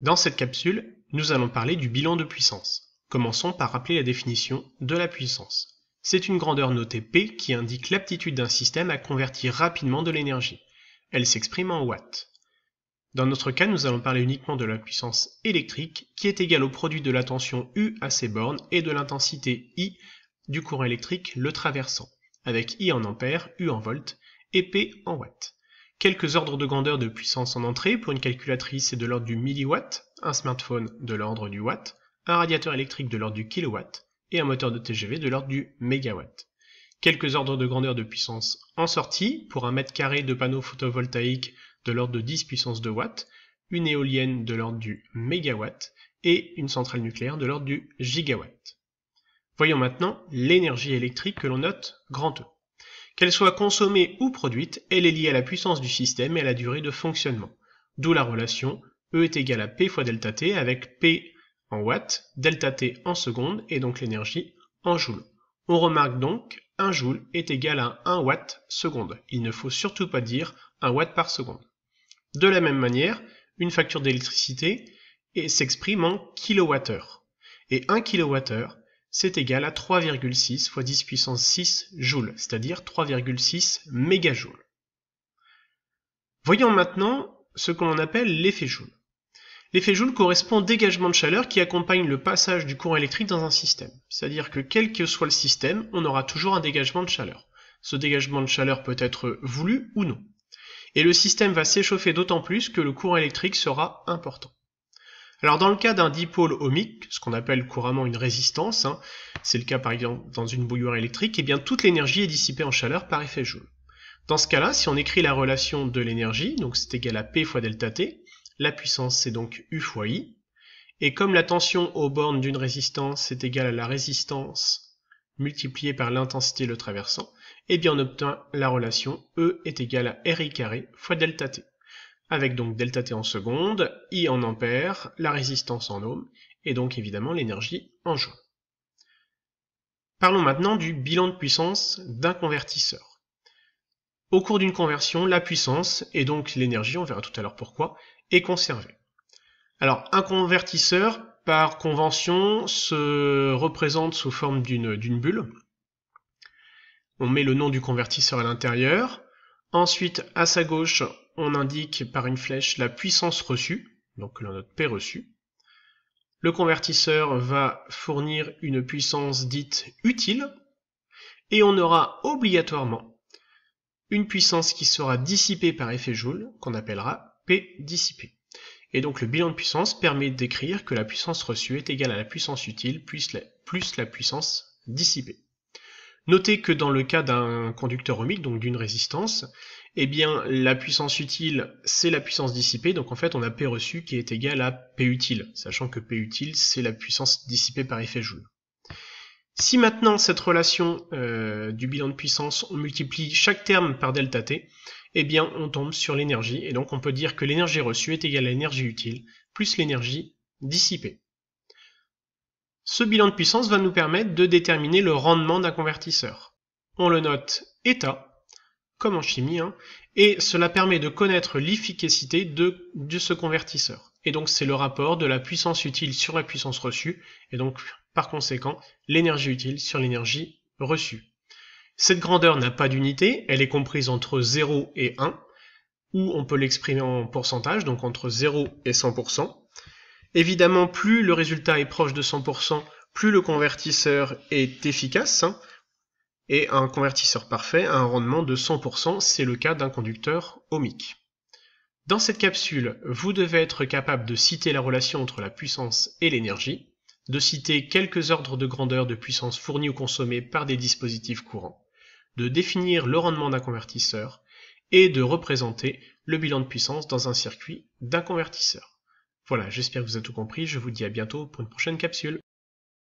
Dans cette capsule, nous allons parler du bilan de puissance. Commençons par rappeler la définition de la puissance. C'est une grandeur notée P qui indique l'aptitude d'un système à convertir rapidement de l'énergie. Elle s'exprime en watts. Dans notre cas, nous allons parler uniquement de la puissance électrique qui est égale au produit de la tension U à ses bornes et de l'intensité I du courant électrique le traversant, avec I en ampères, U en volts et P en watts. Quelques ordres de grandeur de puissance en entrée. Pour une calculatrice, c'est de l'ordre du milliwatt, un smartphone de l'ordre du watt, un radiateur électrique de l'ordre du kilowatt et un moteur de TGV de l'ordre du mégawatt. Quelques ordres de grandeur de puissance en sortie. Pour un mètre carré de panneau photovoltaïque de l'ordre de 10 puissance 2 watts, une éolienne de l'ordre du mégawatt et une centrale nucléaire de l'ordre du gigawatt. Voyons maintenant l'énergie électrique que l'on note grand E. Qu'elle soit consommée ou produite, elle est liée à la puissance du système et à la durée de fonctionnement. D'où la relation E est égal à P fois delta T avec P en watts, delta T en secondes et donc l'énergie en joules. On remarque donc 1 joule est égal à 1 watt seconde. Il ne faut surtout pas dire 1 watt par seconde. De la même manière, une facture d'électricité s'exprime en kilowattheure. Et 1 kilowattheure, c'est égal à 3,6 fois 10 puissance 6 joules, c'est-à-dire 3,6 mégajoules. Voyons maintenant ce que l'on appelle l'effet joule. L'effet joule correspond au dégagement de chaleur qui accompagne le passage du courant électrique dans un système. C'est-à-dire que quel que soit le système, on aura toujours un dégagement de chaleur. Ce dégagement de chaleur peut être voulu ou non. Et le système va s'échauffer d'autant plus que le courant électrique sera important. Alors dans le cas d'un dipôle ohmique, ce qu'on appelle couramment une résistance, c'est le cas par exemple dans une bouilloire électrique, et bien toute l'énergie est dissipée en chaleur par effet joule. Dans ce cas-là, si on écrit la relation de l'énergie, donc c'est égal à P fois delta T, la puissance c'est donc U fois I, et comme la tension aux bornes d'une résistance est égale à la résistance multipliée par l'intensité le traversant, et bien on obtient la relation E est égal à RI carré fois delta T. Avec donc delta T en secondes, I en ampères, la résistance en ohms, et donc évidemment l'énergie en joules. Parlons maintenant du bilan de puissance d'un convertisseur. Au cours d'une conversion, la puissance, et donc l'énergie, on verra tout à l'heure pourquoi, est conservée. Alors, un convertisseur, par convention, se représente sous forme d'une bulle. On met le nom du convertisseur à l'intérieur. Ensuite, à sa gauche, on indique par une flèche la puissance reçue, donc l'on note P reçu. Le convertisseur va fournir une puissance dite utile, et on aura obligatoirement une puissance qui sera dissipée par effet joule, qu'on appellera P dissipé. Et donc le bilan de puissance permet d'écrire que la puissance reçue est égale à la puissance utile plus la puissance dissipée. Notez que dans le cas d'un conducteur ohmique, donc d'une résistance, eh bien la puissance utile c'est la puissance dissipée, donc en fait on a P reçu qui est égal à P utile, sachant que P utile c'est la puissance dissipée par effet joule. Si maintenant cette relation du bilan de puissance, on multiplie chaque terme par delta T, eh bien on tombe sur l'énergie, et donc on peut dire que l'énergie reçue est égale à l'énergie utile plus l'énergie dissipée. Ce bilan de puissance va nous permettre de déterminer le rendement d'un convertisseur. On le note état, comme en chimie, et cela permet de connaître l'efficacité de ce convertisseur. Et donc c'est le rapport de la puissance utile sur la puissance reçue, et donc par conséquent l'énergie utile sur l'énergie reçue. Cette grandeur n'a pas d'unité, elle est comprise entre 0 et 1, ou on peut l'exprimer en pourcentage, donc entre 0 et 100%. Évidemment, plus le résultat est proche de 100%, plus le convertisseur est efficace, et un convertisseur parfait a un rendement de 100%, c'est le cas d'un conducteur ohmique. Dans cette capsule, vous devez être capable de citer la relation entre la puissance et l'énergie, de citer quelques ordres de grandeur de puissance fournis ou consommés par des dispositifs courants, de définir le rendement d'un convertisseur et de représenter le bilan de puissance dans un circuit d'un convertisseur. Voilà, j'espère que vous avez tout compris, je vous dis à bientôt pour une prochaine capsule.